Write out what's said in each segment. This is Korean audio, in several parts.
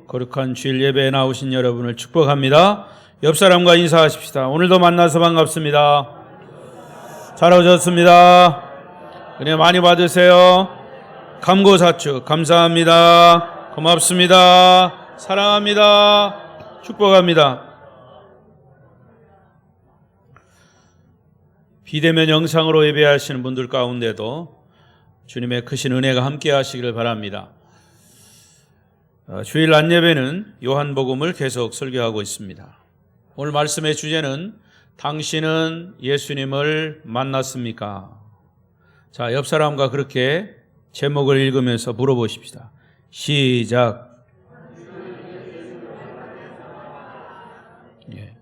거룩한 주일 예배에 나오신 여러분을 축복합니다. 옆 사람과 인사하십시다. 오늘도 만나서 반갑습니다. 잘 오셨습니다. 은혜 많이 받으세요. 감고사축 감사합니다. 고맙습니다. 사랑합니다. 축복합니다. 비대면 영상으로 예배하시는 분들 가운데도 주님의 크신 은혜가 함께 하시기를 바랍니다. 주일 안예배는 요한복음을 계속 설교하고 있습니다. 오늘 말씀의 주제는 당신은 예수님을 만났습니까? 자, 옆 사람과 그렇게 제목을 읽으면서 물어보십시다. 시작. 예.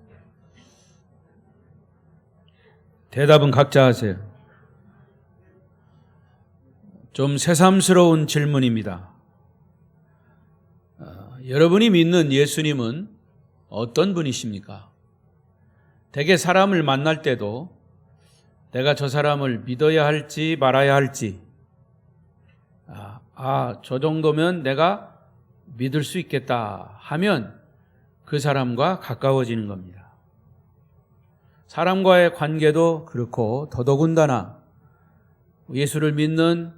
대답은 각자 하세요. 좀 새삼스러운 질문입니다. 여러분이 믿는 예수님은 어떤 분이십니까? 대개 사람을 만날 때도 내가 저 사람을 믿어야 할지 말아야 할지, 저 정도면 내가 믿을 수 있겠다 하면 그 사람과 가까워지는 겁니다. 사람과의 관계도 그렇고 더더군다나 예수를 믿는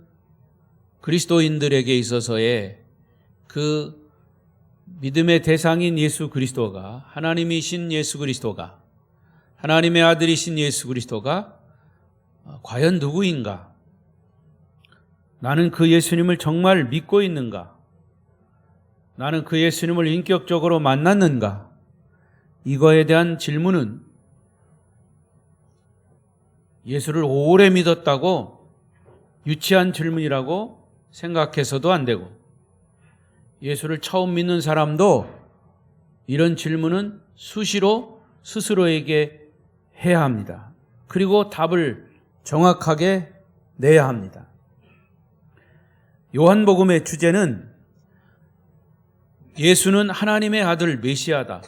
그리스도인들에게 있어서의 그 믿음의 대상인 예수 그리스도가, 하나님이신 예수 그리스도가, 하나님의 아들이신 예수 그리스도가 과연 누구인가? 나는 그 예수님을 정말 믿고 있는가? 나는 그 예수님을 인격적으로 만났는가? 이거에 대한 질문은 예수를 오래 믿었다고 유치한 질문이라고 생각해서도 안 되고, 예수를 처음 믿는 사람도 이런 질문은 수시로 스스로에게 해야 합니다. 그리고 답을 정확하게 내야 합니다. 요한복음의 주제는 예수는 하나님의 아들 메시아다.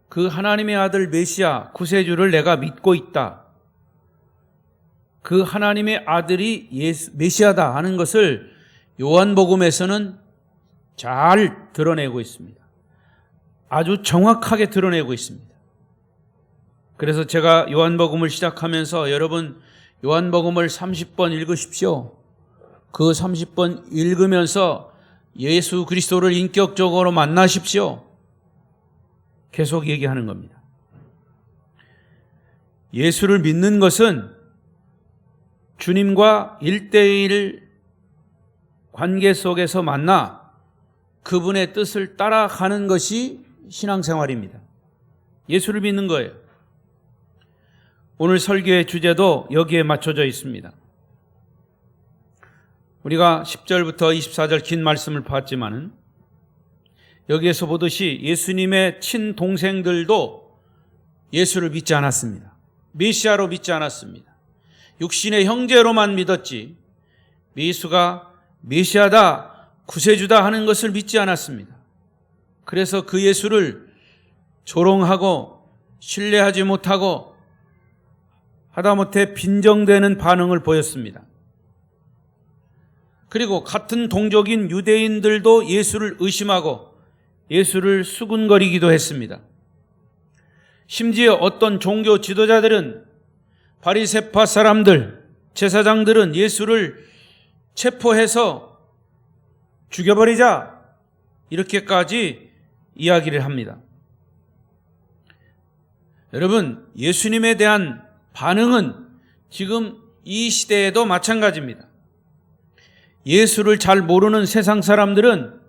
그 하나님의 아들 메시아 구세주를 내가 믿고 있다. 그 하나님의 아들이 메시아다 하는 것을 요한복음에서는 잘 드러내고 있습니다. 아주 정확하게 드러내고 있습니다. 그래서 제가 요한복음을 시작하면서 여러분 요한복음을 30번 읽으십시오. 그 30번 읽으면서 예수 그리스도를 인격적으로 만나십시오. 계속 얘기하는 겁니다. 예수를 믿는 것은 주님과 1대1 관계 속에서 만나 그분의 뜻을 따라가는 것이 신앙생활입니다. 예수를 믿는 거예요. 오늘 설교의 주제도 여기에 맞춰져 있습니다. 우리가 10절부터 24절 긴 말씀을 봤지만은 여기에서 보듯이 예수님의 친동생들도 예수를 믿지 않았습니다. 메시아로 믿지 않았습니다. 육신의 형제로만 믿었지 예수가 메시아다, 구세주다 하는 것을 믿지 않았습니다. 그래서 그 예수를 조롱하고 신뢰하지 못하고 하다못해 빈정대는 반응을 보였습니다. 그리고 같은 동족인 유대인들도 예수를 의심하고 예수를 수군거리기도 했습니다. 심지어 어떤 종교 지도자들은, 바리새파 사람들, 제사장들은 예수를 체포해서 죽여버리자 이렇게까지 이야기를 합니다. 여러분, 예수님에 대한 반응은 지금 이 시대에도 마찬가지입니다. 예수를 잘 모르는 세상 사람들은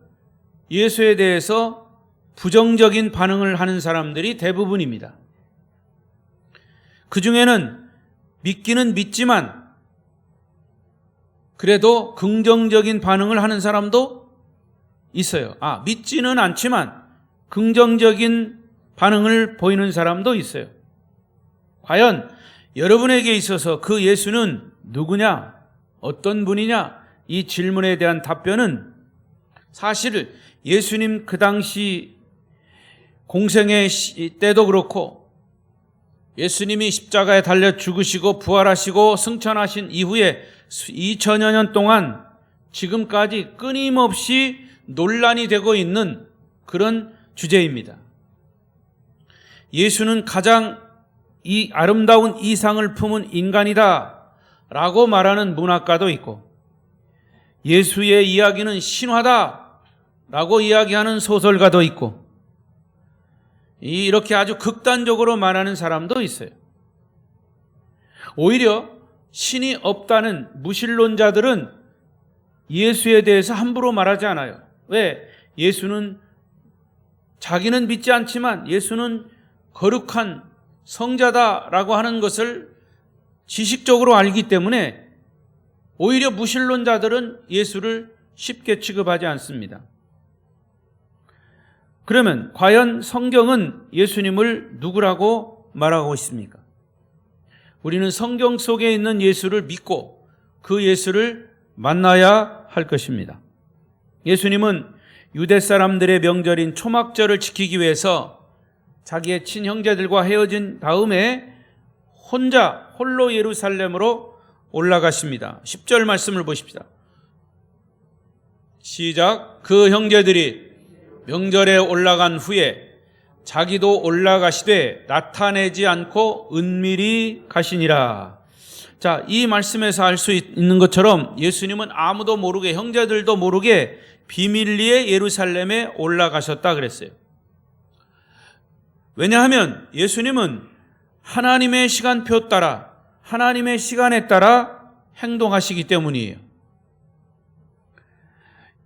예수에 대해서 부정적인 반응을 하는 사람들이 대부분입니다. 그 중에는 믿기는 믿지만 그래도 긍정적인 반응을 하는 사람도 있어요. 믿지는 않지만 긍정적인 반응을 보이는 사람도 있어요. 과연 여러분에게 있어서 그 예수는 누구냐? 어떤 분이냐? 이 질문에 대한 답변은 사실 예수님 그 당시 공생의 때도 그렇고 예수님이 십자가에 달려 죽으시고 부활하시고 승천하신 이후에 2000여 년 동안 지금까지 끊임없이 논란이 되고 있는 그런 주제입니다. 예수는 가장 이 아름다운 이상을 품은 인간이다 라고 말하는 문학가도 있고, 예수의 이야기는 신화다 라고 이야기하는 소설가도 있고, 이렇게 아주 극단적으로 말하는 사람도 있어요. 오히려 신이 없다는 무신론자들은 예수에 대해서 함부로 말하지 않아요. 왜? 예수는 자기는 믿지 않지만 예수는 거룩한 성자다라고 하는 것을 지식적으로 알기 때문에 오히려 무신론자들은 예수를 쉽게 취급하지 않습니다. 그러면 과연 성경은 예수님을 누구라고 말하고 있습니까? 우리는 성경 속에 있는 예수를 믿고 그 예수를 만나야 할 것입니다. 예수님은 유대 사람들의 명절인 초막절을 지키기 위해서 자기의 친형제들과 헤어진 다음에 홀로 예루살렘으로 올라가십니다. 10절 말씀을 보십시다. 시작. 그 형제들이 명절에 올라간 후에 자기도 올라가시되 나타내지 않고 은밀히 가시니라. 자, 이 말씀에서 알 수 있는 것처럼 예수님은 아무도 모르게, 형제들도 모르게 비밀리에 예루살렘에 올라가셨다 그랬어요. 왜냐하면 예수님은 하나님의 시간표 따라, 하나님의 시간에 따라 행동하시기 때문이에요.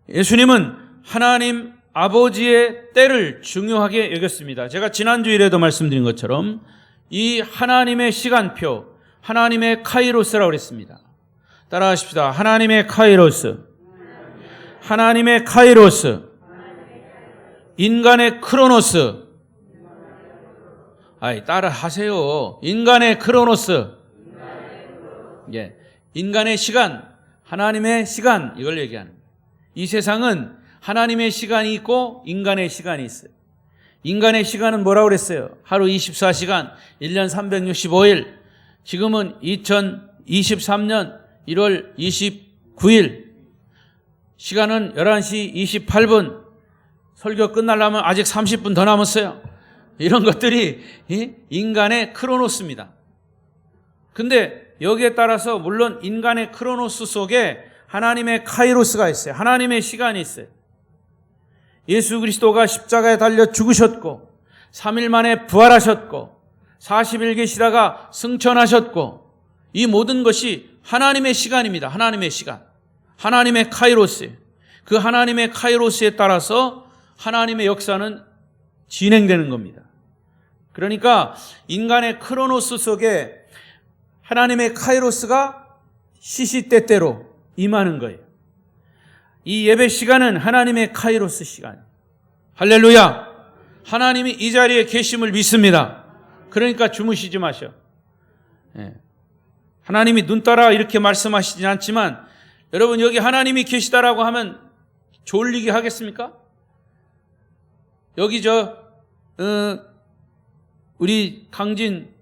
예수님은 하나님 아버지의 때를 중요하게 여겼습니다. 제가 지난주일에도 말씀드린 것처럼 이 하나님의 시간표, 하나님의 카이로스라고 그랬습니다. 따라하십시다. 하나님의 카이로스. 하나님의 카이로스. 인간의 크로노스. 따라 하세요. 인간의 크로노스. 예. 인간의 시간, 하나님의 시간, 이걸 얘기하는 거예요. 이 세상은 하나님의 시간이 있고 인간의 시간이 있어요. 인간의 시간은 뭐라고 그랬어요? 하루 24시간, 1년 365일. 지금은 2023년 1월 29일. 시간은 11시 28분. 설교 끝나려면 아직 30분 더 남았어요. 이런 것들이 인간의 크로노스입니다. 근데 여기에 따라서 물론 인간의 크로노스 속에 하나님의 카이로스가 있어요. 하나님의 시간이 있어요. 예수 그리스도가 십자가에 달려 죽으셨고 3일 만에 부활하셨고 40일 계시다가 승천하셨고, 이 모든 것이 하나님의 시간입니다. 하나님의 시간. 하나님의 카이로스예요. 그 하나님의 카이로스에 따라서 하나님의 역사는 진행되는 겁니다. 그러니까 인간의 크로노스 속에 하나님의 카이로스가 시시때때로 임하는 거예요. 이 예배 시간은 하나님의 카이로스 시간. 할렐루야. 하나님이 이 자리에 계심을 믿습니다. 그러니까 주무시지 마셔. 하나님이 눈 떠라 이렇게 말씀하시진 않지만, 여러분 여기 하나님이 계시다라고 하면 졸리게 하겠습니까? 여기 우리 강진원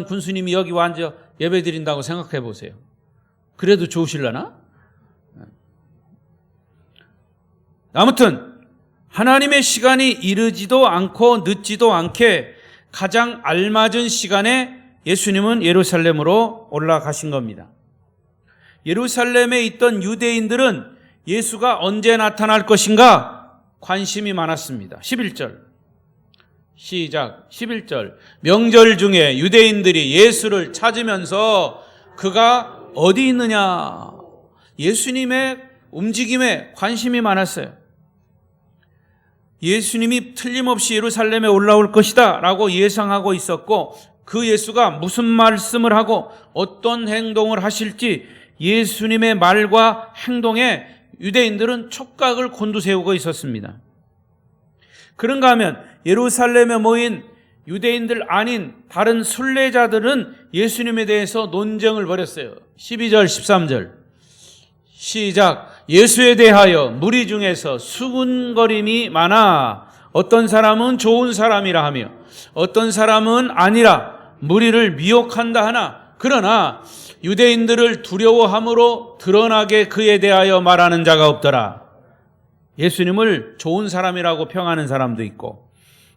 군수님이 여기 앉아 예배 드린다고 생각해 보세요. 그래도 좋으실려나? 아무튼 하나님의 시간이 이르지도 않고 늦지도 않게 가장 알맞은 시간에 예수님은 예루살렘으로 올라가신 겁니다. 예루살렘에 있던 유대인들은 예수가 언제 나타날 것인가 관심이 많았습니다. 11절 시작. 11절 명절 중에 유대인들이 예수를 찾으면서 그가 어디 있느냐, 예수님의 움직임에 관심이 많았어요. 예수님이 틀림없이 예루살렘에 올라올 것이다 라고 예상하고 있었고, 그 예수가 무슨 말씀을 하고 어떤 행동을 하실지 예수님의 말과 행동에 유대인들은 촉각을 곤두세우고 있었습니다. 그런가 하면 예루살렘에 모인 유대인들 아닌 다른 순례자들은 예수님에 대해서 논쟁을 벌였어요. 12절 13절 시작. 예수에 대하여 무리 중에서 수군거림이 많아 어떤 사람은 좋은 사람이라 하며 어떤 사람은 아니라 무리를 미혹한다 하나, 그러나 유대인들을 두려워함으로 드러나게 그에 대하여 말하는 자가 없더라. 예수님을 좋은 사람이라고 평하는 사람도 있고,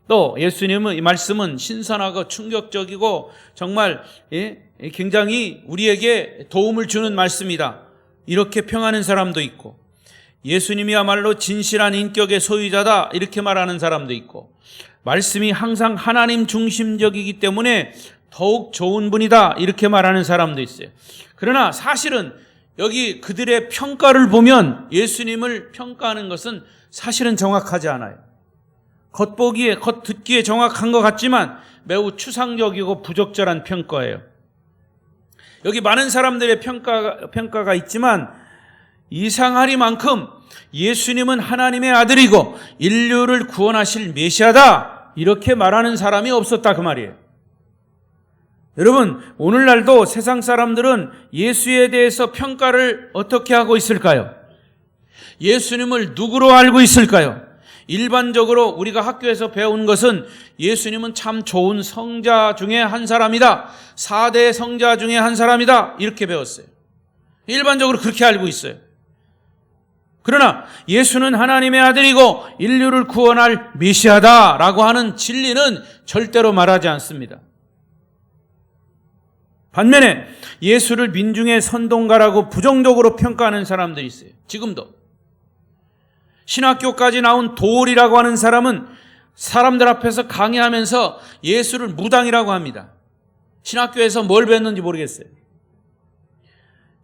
또 예수님의 이 말씀은 신선하고 충격적이고 정말 굉장히 우리에게 도움을 주는 말씀이다, 이렇게 평하는 사람도 있고, 예수님이야말로 진실한 인격의 소유자다, 이렇게 말하는 사람도 있고, 말씀이 항상 하나님 중심적이기 때문에 더욱 좋은 분이다, 이렇게 말하는 사람도 있어요. 그러나 사실은 여기 그들의 평가를 보면 예수님을 평가하는 것은 사실은 정확하지 않아요. 겉듣기에 정확한 것 같지만 매우 추상적이고 부적절한 평가예요. 여기 많은 사람들의 평가가 있지만 이상하리만큼 예수님은 하나님의 아들이고 인류를 구원하실 메시아다, 이렇게 말하는 사람이 없었다, 그 말이에요. 여러분, 오늘날도 세상 사람들은 예수에 대해서 평가를 어떻게 하고 있을까요? 예수님을 누구로 알고 있을까요? 일반적으로 우리가 학교에서 배운 것은 예수님은 참 좋은 성자 중에 한 사람이다, 4대 성자 중에 한 사람이다, 이렇게 배웠어요. 일반적으로 그렇게 알고 있어요. 그러나 예수는 하나님의 아들이고 인류를 구원할 메시아다라고 하는 진리는 절대로 말하지 않습니다. 반면에 예수를 민중의 선동가라고 부정적으로 평가하는 사람들이 있어요. 지금도. 신학교까지 나온 도올이라고 하는 사람은 사람들 앞에서 강의하면서 예수를 무당이라고 합니다. 신학교에서 뭘 배웠는지 모르겠어요.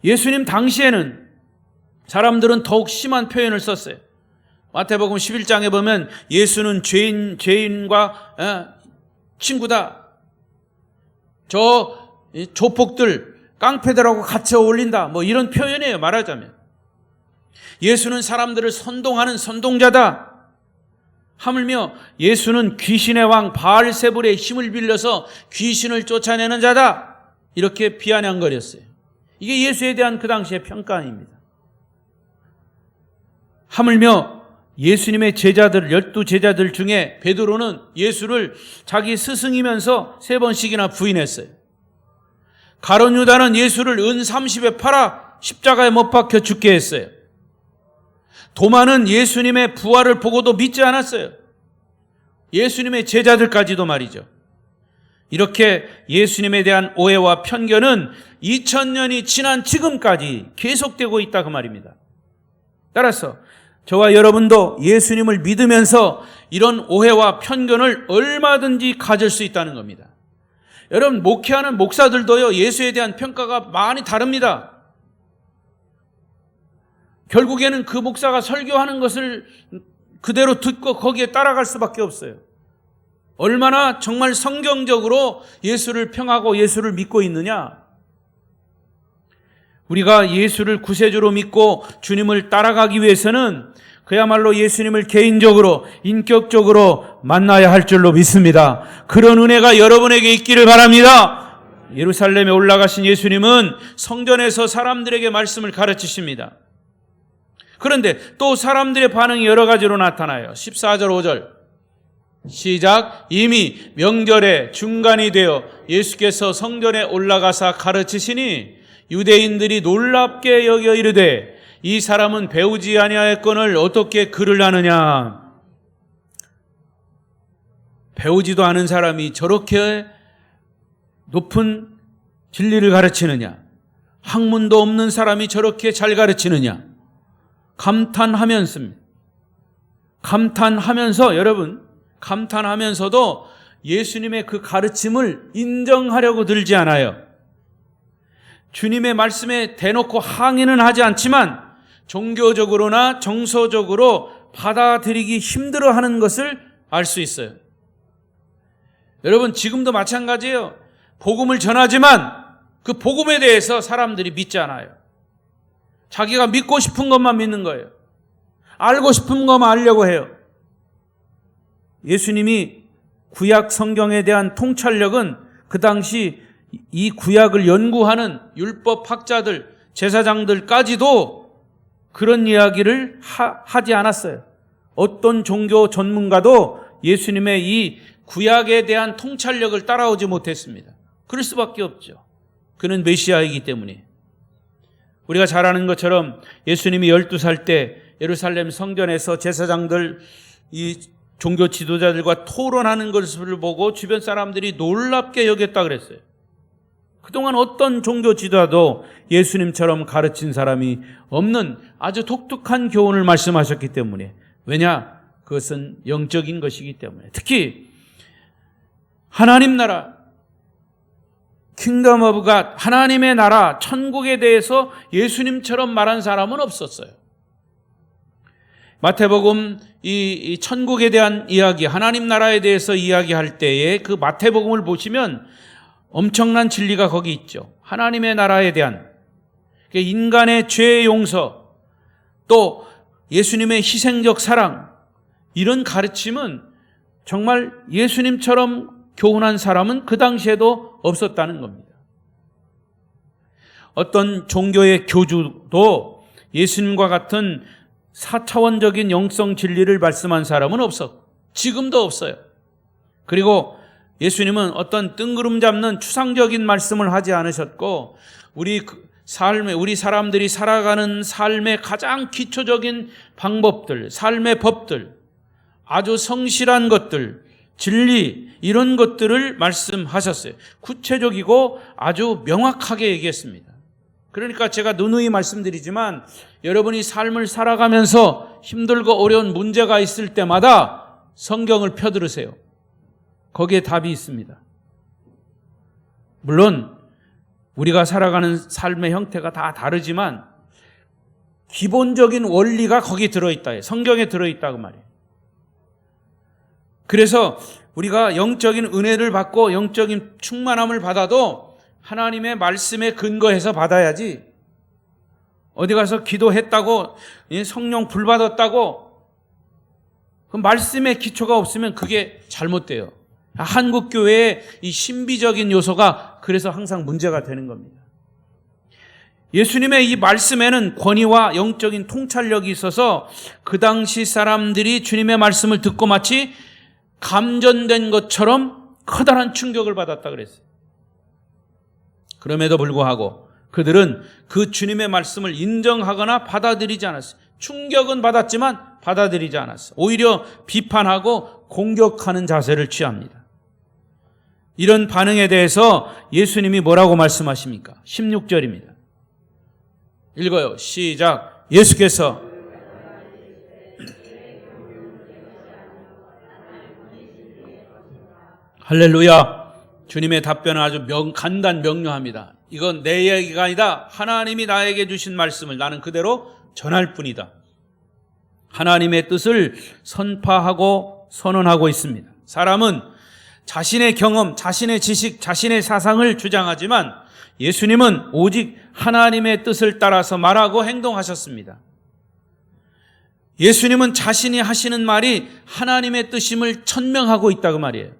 예수님 당시에는 사람들은 더욱 심한 표현을 썼어요. 마태복음 11장에 보면 예수는 죄인과 친구다, 저 조폭들, 깡패들하고 같이 어울린다, 뭐 이런 표현이에요, 말하자면. 예수는 사람들을 선동하는 선동자다, 하물며 예수는 귀신의 왕 바알세불의 힘을 빌려서 귀신을 쫓아내는 자다, 이렇게 비아냥거렸어요. 이게 예수에 대한 그 당시의 평가입니다. 하물며 예수님의 제자들, 12제자들 중에 베드로는 예수를 자기 스승이면서 3번씩이나 부인했어요. 가룟 유다는 예수를 은 30에 팔아 십자가에 못 박혀 죽게 했어요. 도마는 예수님의 부활을 보고도 믿지 않았어요. 예수님의 제자들까지도 말이죠. 이렇게 예수님에 대한 오해와 편견은 2000년이 지난 지금까지 계속되고 있다, 그 말입니다. 따라서 저와 여러분도 예수님을 믿으면서 이런 오해와 편견을 얼마든지 가질 수 있다는 겁니다. 여러분, 목회하는 목사들도요, 예수에 대한 평가가 많이 다릅니다. 결국에는 그 목사가 설교하는 것을 그대로 듣고 거기에 따라갈 수밖에 없어요. 얼마나 정말 성경적으로 예수를 평하고 예수를 믿고 있느냐. 우리가 예수를 구세주로 믿고 주님을 따라가기 위해서는 그야말로 예수님을 개인적으로, 인격적으로 만나야 할 줄로 믿습니다. 그런 은혜가 여러분에게 있기를 바랍니다. 예루살렘에 올라가신 예수님은 성전에서 사람들에게 말씀을 가르치십니다. 그런데 또 사람들의 반응이 여러 가지로 나타나요. 14절 5절 시작. 이미 명절의 중간이 되어 예수께서 성전에 올라가사 가르치시니 유대인들이 놀랍게 여겨 이르되 이 사람은 배우지 아니하였거늘 어떻게 글을 아느냐. 배우지도 않은 사람이 저렇게 높은 진리를 가르치느냐, 학문도 없는 사람이 저렇게 잘 가르치느냐, 감탄하면서 여러분, 감탄하면서도 예수님의 그 가르침을 인정하려고 들지 않아요. 주님의 말씀에 대놓고 항의는 하지 않지만 종교적으로나 정서적으로 받아들이기 힘들어하는 것을 알 수 있어요. 여러분, 지금도 마찬가지예요. 복음을 전하지만 그 복음에 대해서 사람들이 믿지 않아요. 자기가 믿고 싶은 것만 믿는 거예요. 알고 싶은 것만 알려고 해요. 예수님이 구약 성경에 대한 통찰력은 그 당시 이 구약을 연구하는 율법학자들, 제사장들까지도 그런 이야기를 하지 않았어요. 어떤 종교 전문가도 예수님의 이 구약에 대한 통찰력을 따라오지 못했습니다. 그럴 수밖에 없죠. 그는 메시아이기 때문에. 우리가 잘 아는 것처럼 예수님이 12살 때 예루살렘 성전에서 제사장들, 이 종교 지도자들과 토론하는 것을 보고 주변 사람들이 놀랍게 여겼다 그랬어요. 그동안 어떤 종교 지도자도 예수님처럼 가르친 사람이 없는 아주 독특한 교훈을 말씀하셨기 때문에, 왜냐? 그것은 영적인 것이기 때문에. 특히 하나님 나라, 킹덤 오브 갓, 하나님의 나라, 천국에 대해서 예수님처럼 말한 사람은 없었어요. 마태복음 이 천국에 대한 이야기, 하나님 나라에 대해서 이야기할 때에 그 마태복음을 보시면 엄청난 진리가 거기 있죠. 하나님의 나라에 대한 인간의 죄의 용서, 또 예수님의 희생적 사랑, 이런 가르침은 정말 예수님처럼 교훈한 사람은 그 당시에도 없었다는 겁니다. 어떤 종교의 교주도 예수님과 같은 4차원적인 영성 진리를 말씀한 사람은 없었고 지금도 없어요. 그리고 예수님은 어떤 뜬구름 잡는 추상적인 말씀을 하지 않으셨고, 우리 사람들이 살아가는 삶의 가장 기초적인 방법들, 삶의 법들, 아주 성실한 것들, 진리, 이런 것들을 말씀하셨어요. 구체적이고 아주 명확하게 얘기했습니다. 그러니까 제가 누누이 말씀드리지만, 여러분이 삶을 살아가면서 힘들고 어려운 문제가 있을 때마다 성경을 펴들으세요. 거기에 답이 있습니다. 물론 우리가 살아가는 삶의 형태가 다 다르지만 기본적인 원리가 거기 들어있다. 성경에 들어있다고 말이에요. 그래서 우리가 영적인 은혜를 받고 영적인 충만함을 받아도 하나님의 말씀에 근거해서 받아야지, 어디 가서 기도했다고, 성령 불 받았다고 그 말씀의 기초가 없으면 그게 잘못돼요. 한국 교회의 이 신비적인 요소가 그래서 항상 문제가 되는 겁니다. 예수님의 이 말씀에는 권위와 영적인 통찰력이 있어서 그 당시 사람들이 주님의 말씀을 듣고 마치 감전된 것처럼 커다란 충격을 받았다 그랬어요. 그럼에도 불구하고 그들은 그 주님의 말씀을 인정하거나 받아들이지 않았어요. 충격은 받았지만 받아들이지 않았어요. 오히려 비판하고 공격하는 자세를 취합니다. 이런 반응에 대해서 예수님이 뭐라고 말씀하십니까? 16절입니다. 읽어요. 시작. 예수께서 할렐루야. 주님의 답변은 아주 간단 명료합니다. 이건 내 얘기가 아니다. 하나님이 나에게 주신 말씀을 나는 그대로 전할 뿐이다. 하나님의 뜻을 선파하고 선언하고 있습니다. 사람은 자신의 경험, 자신의 지식, 자신의 사상을 주장하지만 예수님은 오직 하나님의 뜻을 따라서 말하고 행동하셨습니다. 예수님은 자신이 하시는 말이 하나님의 뜻임을 천명하고 있다고 말이에요.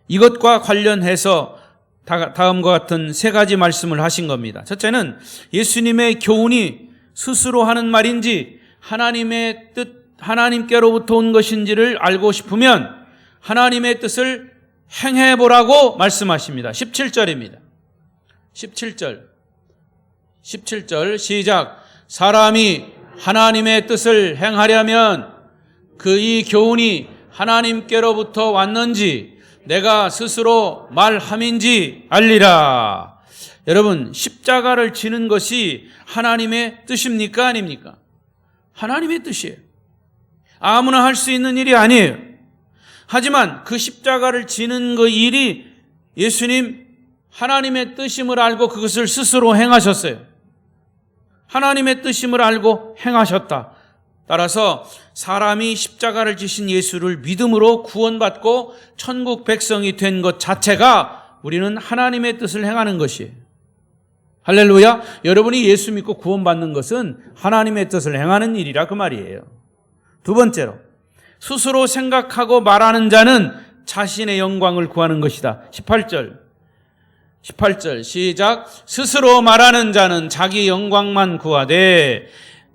이것과 관련해서 다음과 같은 세 가지 말씀을 하신 겁니다. 첫째는 예수님의 교훈이 스스로 하는 말인지 하나님의 뜻, 하나님께로부터 온 것인지를 알고 싶으면 하나님의 뜻을 행해보라고 말씀하십니다. 17절입니다. 17절 시작. 사람이 하나님의 뜻을 행하려면 그 이 교훈이 하나님께로부터 왔는지 내가 스스로 말함인지 알리라. 여러분, 십자가를 지는 것이 하나님의 뜻입니까? 아닙니까? 하나님의 뜻이에요. 아무나 할 수 있는 일이 아니에요. 하지만 그 십자가를 지는 그 일이 예수님 하나님의 뜻임을 알고 그것을 스스로 행하셨어요. 하나님의 뜻임을 알고 행하셨다. 따라서 사람이 십자가를 지신 예수를 믿음으로 구원받고 천국 백성이 된 것 자체가 우리는 하나님의 뜻을 행하는 것이에요. 할렐루야. 여러분이 예수 믿고 구원받는 것은 하나님의 뜻을 행하는 일이라 그 말이에요. 두 번째로, 스스로 생각하고 말하는 자는 자신의 영광을 구하는 것이다. 18절 시작. 스스로 말하는 자는 자기 영광만 구하되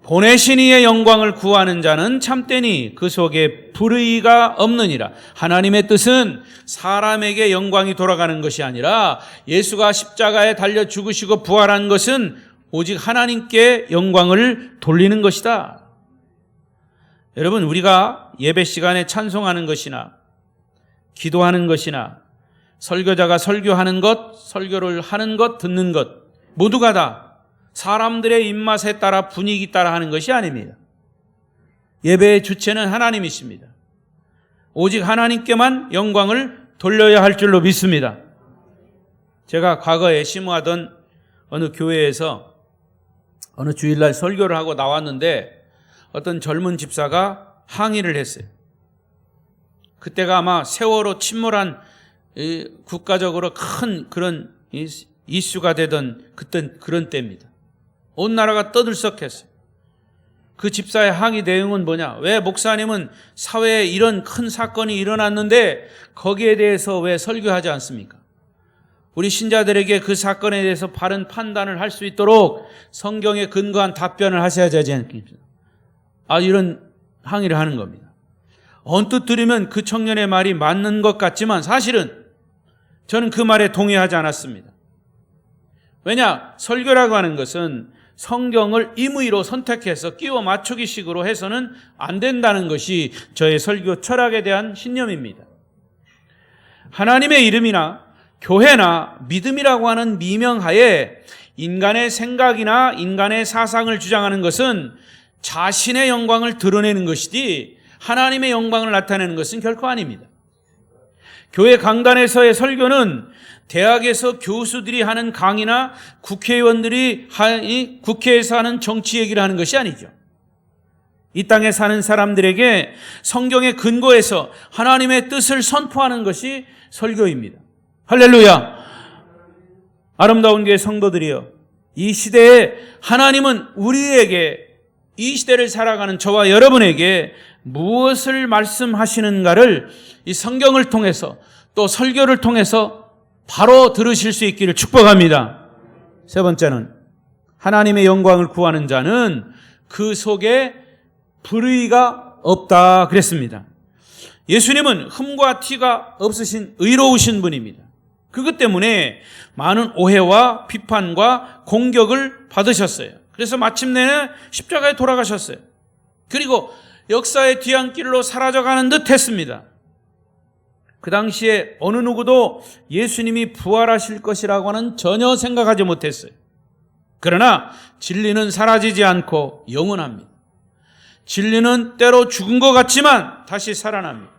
보내신 이의 영광을 구하는 자는 참되니 그 속에 불의가 없느니라. 하나님의 뜻은 사람에게 영광이 돌아가는 것이 아니라 예수가 십자가에 달려 죽으시고 부활한 것은 오직 하나님께 영광을 돌리는 것이다. 여러분, 우리가 예배 시간에 찬송하는 것이나 기도하는 것이나 설교자가 설교하는 것, 설교를 하는 것, 듣는 것 모두가 다 사람들의 입맛에 따라 분위기 따라 하는 것이 아닙니다. 예배의 주체는 하나님이십니다. 오직 하나님께만 영광을 돌려야 할 줄로 믿습니다. 제가 과거에 심호하던 어느 교회에서 어느 주일날 설교를 하고 나왔는데 어떤 젊은 집사가 항의를 했어요. 그때가 아마 세월호 침몰한 국가적으로 큰 그런 이슈가 되던 그런 때입니다. 온 나라가 떠들썩했어요. 그 집사의 항의 내용은 뭐냐? 왜 목사님은 사회에 이런 큰 사건이 일어났는데 거기에 대해서 왜 설교하지 않습니까? 우리 신자들에게 그 사건에 대해서 바른 판단을 할 수 있도록 성경에 근거한 답변을 하셔야 되지 않겠습니까? 이런 항의를 하는 겁니다. 언뜻 들으면 그 청년의 말이 맞는 것 같지만 사실은 저는 그 말에 동의하지 않았습니다. 왜냐? 설교라고 하는 것은 성경을 임의로 선택해서 끼워 맞추기식으로 해서는 안 된다는 것이 저의 설교 철학에 대한 신념입니다. 하나님의 이름이나 교회나 믿음이라고 하는 미명하에 인간의 생각이나 인간의 사상을 주장하는 것은 자신의 영광을 드러내는 것이지 하나님의 영광을 나타내는 것은 결코 아닙니다. 교회 강단에서의 설교는 대학에서 교수들이 하는 강의나 국회의원들이 국회에서 하는 정치 얘기를 하는 것이 아니죠. 이 땅에 사는 사람들에게 성경의 근거에서 하나님의 뜻을 선포하는 것이 설교입니다. 할렐루야. 아름다운 교회 성도들이여, 이 시대에 하나님은 우리에게, 이 시대를 살아가는 저와 여러분에게 무엇을 말씀하시는가를 이 성경을 통해서 또 설교를 통해서 바로 들으실 수 있기를 축복합니다. 세 번째는 하나님의 영광을 구하는 자는 그 속에 불의가 없다 그랬습니다. 예수님은 흠과 티가 없으신 의로우신 분입니다. 그것 때문에 많은 오해와 비판과 공격을 받으셨어요. 그래서 마침내 십자가에 돌아가셨어요. 그리고 역사의 뒤안길로 사라져가는 듯 했습니다. 그 당시에 어느 누구도 예수님이 부활하실 것이라고는 전혀 생각하지 못했어요. 그러나 진리는 사라지지 않고 영원합니다. 진리는 때로 죽은 것 같지만 다시 살아납니다.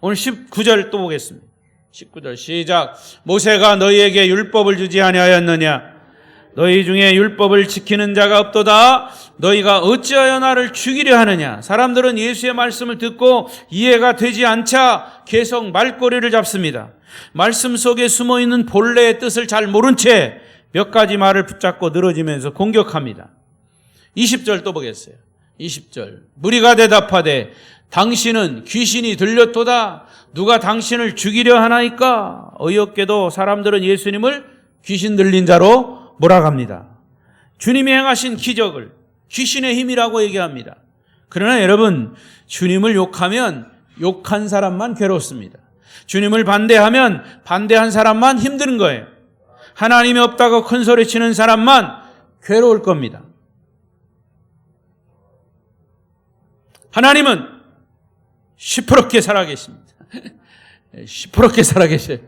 오늘 19절 또 보겠습니다. 19절 시작. 모세가 너희에게 율법을 주지 아니하였느냐? 너희 중에 율법을 지키는 자가 없도다. 너희가 어찌하여 나를 죽이려 하느냐? 사람들은 예수의 말씀을 듣고 이해가 되지 않자 계속 말꼬리를 잡습니다. 말씀 속에 숨어있는 본래의 뜻을 잘 모른 채 몇 가지 말을 붙잡고 늘어지면서 공격합니다. 20절 또 보겠어요. 20절 무리가 대답하되 당신은 귀신이 들렸도다. 누가 당신을 죽이려 하나이까? 어이없게도 사람들은 예수님을 귀신 들린 자로 몰아갑니다. 주님이 행하신 기적을 귀신의 힘이라고 얘기합니다. 그러나 여러분, 주님을 욕하면 욕한 사람만 괴롭습니다. 주님을 반대하면 반대한 사람만 힘든 거예요. 하나님이 없다고 큰 소리 치는 사람만 괴로울 겁니다. 하나님은 시퍼렇게 살아계십니다. 시퍼렇게 살아계셔요.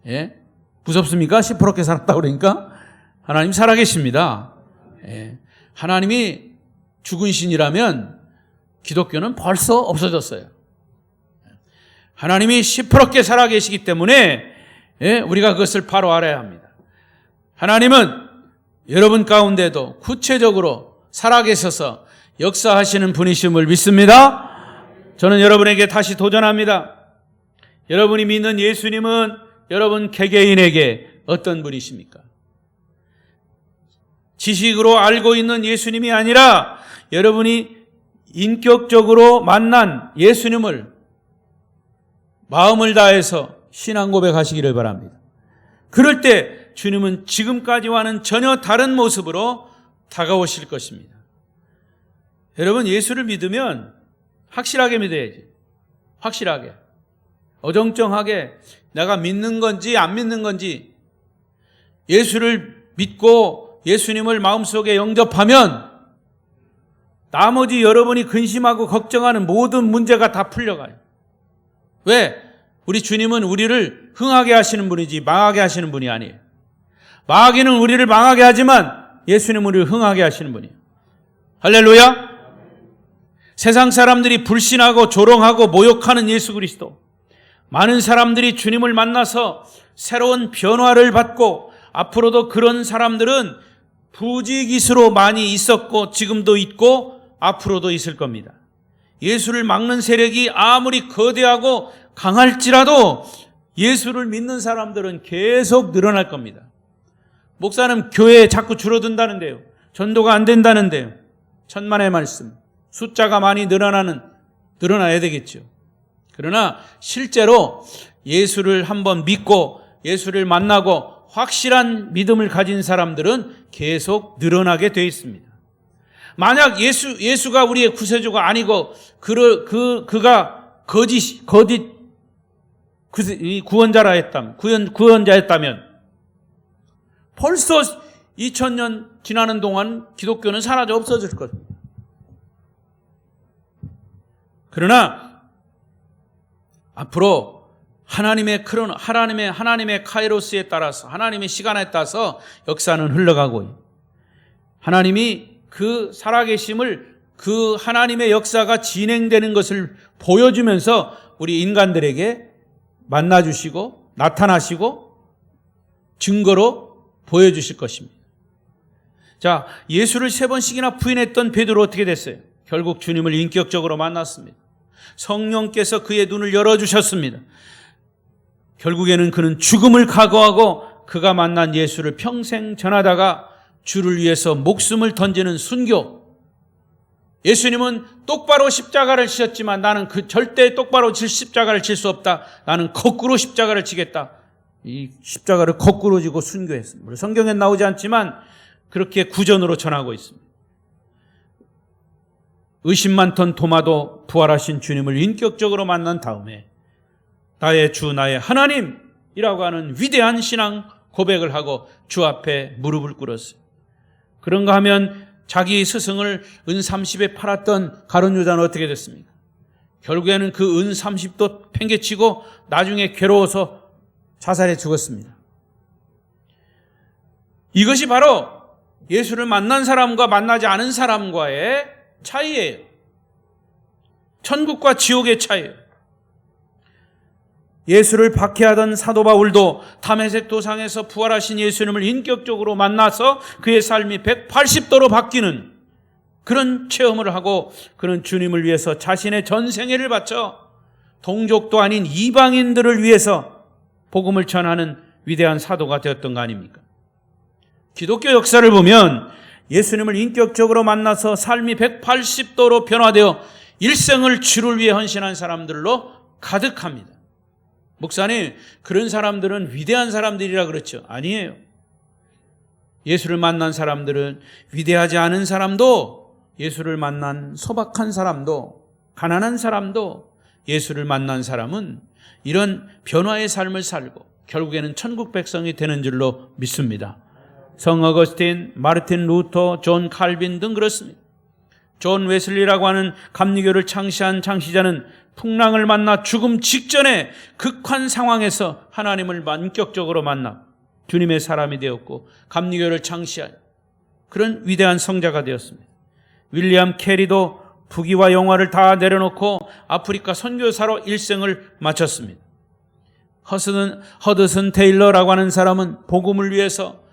예? 무섭습니까? 시퍼렇게 살았다고 그러니까? 하나님 살아계십니다. 예. 하나님이 죽은 신이라면 기독교는 벌써 없어졌어요. 하나님이 시퍼렇게 살아계시기 때문에 우리가 그것을 바로 알아야 합니다. 하나님은 여러분 가운데도 구체적으로 살아계셔서 역사하시는 분이심을 믿습니다. 저는 여러분에게 다시 도전합니다. 여러분이 믿는 예수님은 여러분 개개인에게 어떤 분이십니까? 지식으로 알고 있는 예수님이 아니라 여러분이 인격적으로 만난 예수님을 마음을 다해서 신앙 고백하시기를 바랍니다. 그럴 때 주님은 지금까지와는 전혀 다른 모습으로 다가오실 것입니다. 여러분, 예수를 믿으면 확실하게 믿어야지. 확실하게. 어정쩡하게 내가 믿는 건지 안 믿는 건지, 예수를 믿고 예수님을 마음속에 영접하면 나머지 여러분이 근심하고 걱정하는 모든 문제가 다 풀려가요. 왜? 우리 주님은 우리를 흥하게 하시는 분이지 망하게 하시는 분이 아니에요. 마귀는 우리를 망하게 하지만 예수님은 우리를 흥하게 하시는 분이에요. 할렐루야! 세상 사람들이 불신하고 조롱하고 모욕하는 예수 그리스도, 많은 사람들이 주님을 만나서 새로운 변화를 받고 앞으로도 그런 사람들은 부지기수로 많이 있었고 지금도 있고 앞으로도 있을 겁니다. 예수를 막는 세력이 아무리 거대하고 강할지라도 예수를 믿는 사람들은 계속 늘어날 겁니다. 목사는 교회에 자꾸 줄어든다는데요. 전도가 안 된다는데요. 천만의 말씀. 숫자가 많이 늘어나야 되겠죠. 그러나 실제로 예수를 한번 믿고 예수를 만나고 확실한 믿음을 가진 사람들은 계속 늘어나게 되어 있습니다. 만약 예수가 우리의 구세주가 아니고 그가 거짓 구원자였다면 벌써 2000년 지나는 동안 기독교는 사라져 없어질 것입니다. 그러나 앞으로 하나님의 카이로스에 따라서 하나님의 시간에 따라서 역사는 흘러가고 하나님이 그 살아계심을 그 하나님의 역사가 진행되는 것을 보여주면서 우리 인간들에게 만나주시고 나타나시고 증거로 보여주실 것입니다. 자, 예수를 3번씩이나 부인했던 베드로 어떻게 됐어요? 결국 주님을 인격적으로 만났습니다. 성령께서 그의 눈을 열어주셨습니다. 결국에는 그는 죽음을 각오하고 그가 만난 예수를 평생 전하다가 주를 위해서 목숨을 던지는 순교. 예수님은 똑바로 십자가를 지셨지만 나는 절대 똑바로 십자가를 질 수 없다. 나는 거꾸로 십자가를 지겠다. 이 십자가를 거꾸로 지고 순교했습니다. 성경에 나오지 않지만 그렇게 구전으로 전하고 있습니다. 의심 많던 도마도 부활하신 주님을 인격적으로 만난 다음에 나의 주 나의 하나님이라고 하는 위대한 신앙 고백을 하고 주 앞에 무릎을 꿇었어요. 그런가 하면 자기 스승을 은 30에 팔았던 가룟 유다는 어떻게 됐습니까? 결국에는 그 은 30도 팽개치고 나중에 괴로워서 자살해 죽었습니다. 이것이 바로 예수를 만난 사람과 만나지 않은 사람과의 차이예요. 천국과 지옥의 차이예요. 예수를 박해하던 사도 바울도 다메섹 도상에서 부활하신 예수님을 인격적으로 만나서 그의 삶이 180도로 바뀌는 그런 체험을 하고 그는 주님을 위해서 자신의 전생애를 바쳐 동족도 아닌 이방인들을 위해서 복음을 전하는 위대한 사도가 되었던 거 아닙니까? 기독교 역사를 보면 예수님을 인격적으로 만나서 삶이 180도로 변화되어 일생을 주를 위해 헌신한 사람들로 가득합니다. 목사님, 그런 사람들은 위대한 사람들이라 그렇죠? 아니에요. 예수를 만난 사람들은 위대하지 않은 사람도, 예수를 만난 소박한 사람도, 가난한 사람도, 예수를 만난 사람은 이런 변화의 삶을 살고 결국에는 천국 백성이 되는 줄로 믿습니다. 성 어거스틴, 마르틴 루터, 존 칼빈 등 그렇습니다. 존 웨슬리라고 하는 감리교를 창시한 창시자는 풍랑을 만나 죽음 직전에 극한 상황에서 하나님을 인격적으로 만나 주님의 사람이 되었고 감리교를 창시한 그런 위대한 성자가 되었습니다. 윌리엄 캐리도 부귀와 영화를 다 내려놓고 아프리카 선교사로 일생을 마쳤습니다. 허드슨 테일러라고 하는 사람은 복음을 위해서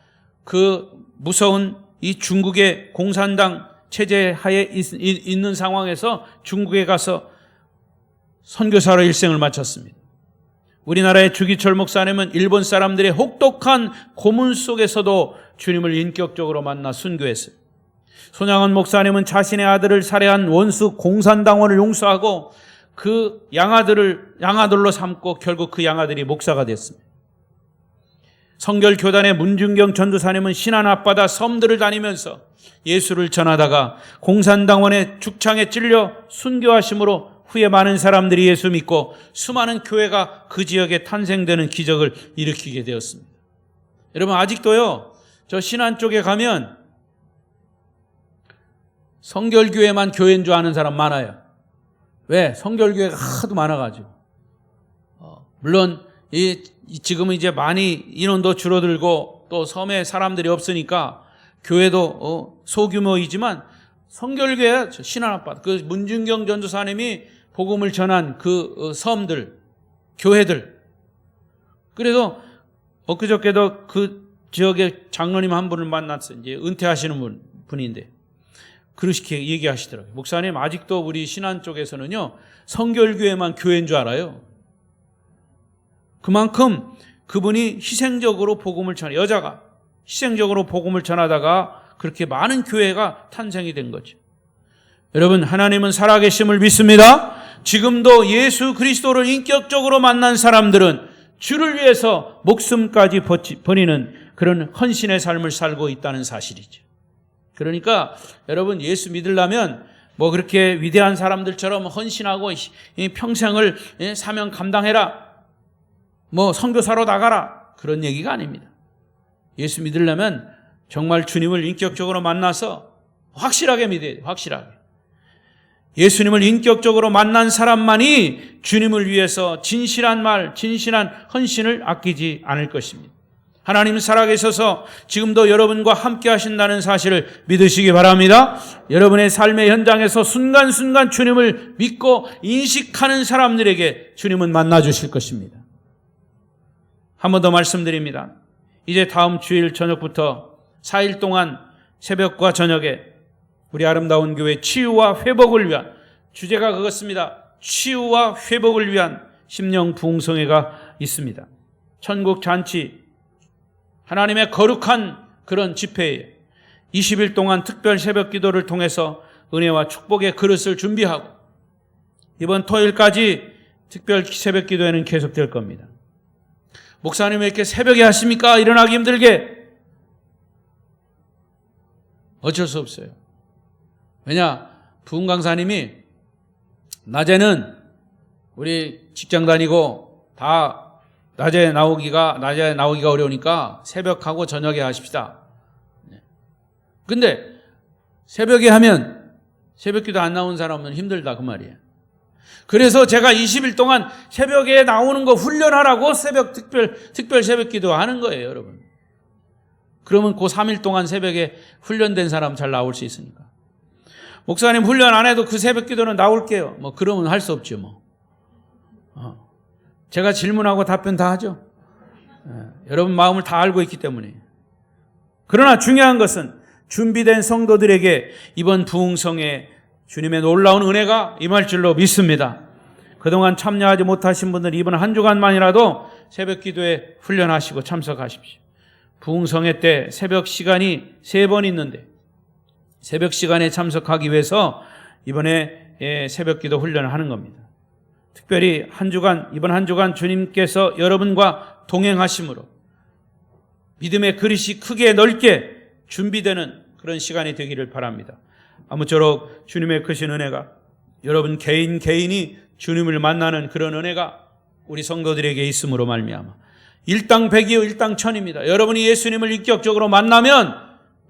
그 무서운 이 중국의 공산당 체제 하에 있는 상황에서 중국에 가서 선교사로 일생을 마쳤습니다. 우리나라의 주기철 목사님은 일본 사람들의 혹독한 고문 속에서도 주님을 인격적으로 만나 순교했어요. 손양원 목사님은 자신의 아들을 살해한 원수 공산당원을 용서하고 그 양아들로 삼고 결국 그 양아들이 목사가 됐습니다. 성결교단의 문중경 전도사님은 신안 앞바다 섬들을 다니면서 예수를 전하다가 공산당원의 죽창에 찔려 순교하심으로 후에 많은 사람들이 예수 믿고 수많은 교회가 그 지역에 탄생되는 기적을 일으키게 되었습니다. 여러분, 아직도요 저 신안 쪽에 가면 성결교회만 교회인 줄 아는 사람 많아요. 왜? 성결교회가 하도 많아가지고. 물론 지금은 이제 많이 인원도 줄어들고 또 섬에 사람들이 없으니까 교회도 소규모이지만 성결교회 신안아빠 그 문중경 전도사님이 복음을 전한 그 섬들, 교회들. 그래서 엊그저께도 그 지역의 장로님 한 분을 만났어요. 이제 은퇴하시는 분인데 그렇게 얘기하시더라고요. 목사님, 아직도 우리 신안 쪽에서는요 성결교회만 교회인 줄 알아요. 그만큼 그분이 희생적으로 복음을 여자가 희생적으로 복음을 전하다가 그렇게 많은 교회가 탄생이 된 거죠. 여러분, 하나님은 살아계심을 믿습니다. 지금도 예수 그리스도를 인격적으로 만난 사람들은 주를 위해서 목숨까지 버리는 그런 헌신의 삶을 살고 있다는 사실이죠. 그러니까 여러분, 예수 믿으려면 뭐 그렇게 위대한 사람들처럼 헌신하고 평생을 사명 감당해라, 뭐 선교사로 나가라, 그런 얘기가 아닙니다. 예수 믿으려면 정말 주님을 인격적으로 만나서 확실하게 믿어야 돼요. 확실하게. 예수님을 인격적으로 만난 사람만이 주님을 위해서 진실한 말, 진실한 헌신을 아끼지 않을 것입니다. 하나님 살아계셔서 지금도 여러분과 함께 하신다는 사실을 믿으시기 바랍니다. 여러분의 삶의 현장에서 순간순간 주님을 믿고 인식하는 사람들에게 주님은 만나주실 것입니다. 한 번 더 말씀드립니다. 이제 다음 주일 저녁부터 4일 동안 새벽과 저녁에 우리 아름다운 교회 치유와 회복을 위한, 주제가 그것입니다. 치유와 회복을 위한 심령 부흥성회가 있습니다. 천국 잔치, 하나님의 거룩한 그런 집회에 20일 동안 특별 새벽 기도를 통해서 은혜와 축복의 그릇을 준비하고 이번 토요일까지 특별 새벽 기도회는 계속될 겁니다. 목사님 왜 이렇게 새벽에 하십니까? 일어나기 힘들게. 어쩔 수 없어요. 왜냐? 부흥 강사님이 낮에는 우리 직장 다니고 다 낮에 나오기가 어려우니까 새벽하고 저녁에 하십시다. 근데 새벽에 하면 새벽기도 안 나온 사람은 힘들다 그 말이에요. 그래서 제가 20일 동안 새벽에 나오는 거 훈련하라고 특별 새벽기도 하는 거예요, 여러분. 그러면 그 3일 동안 새벽에 훈련된 사람 잘 나올 수 있으니까. 목사님 훈련 안 해도 그 새벽기도는 나올게요. 뭐 그러면 할 수 없죠, 뭐. 제가 질문하고 답변 다 하죠. 여러분 마음을 다 알고 있기 때문에. 그러나 중요한 것은 준비된 성도들에게 이번 부흥성에 주님의 놀라운 은혜가 임할 줄로 믿습니다. 그동안 참여하지 못하신 분들 이번 한 주간만이라도 새벽 기도에 훈련하시고 참석하십시오. 부흥성회 때 새벽 시간이 3번 있는데 새벽 시간에 참석하기 위해서 이번에 새벽 기도 훈련을 하는 겁니다. 특별히 이번 한 주간 주님께서 여러분과 동행하심으로 믿음의 그릇이 크게 넓게 준비되는 그런 시간이 되기를 바랍니다. 아무쪼록 주님의 크신 은혜가 여러분 개인이 주님을 만나는 그런 은혜가 우리 성도들에게 있음으로 말미암아 일당백이요 일당천입니다. 여러분이 예수님을 인격적으로 만나면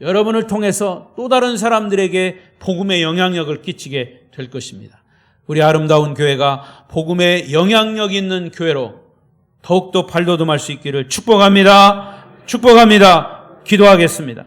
여러분을 통해서 또 다른 사람들에게 복음의 영향력을 끼치게 될 것입니다. 우리 아름다운 교회가 복음의 영향력 있는 교회로 더욱더 발돋움할 수 있기를 축복합니다. 기도하겠습니다.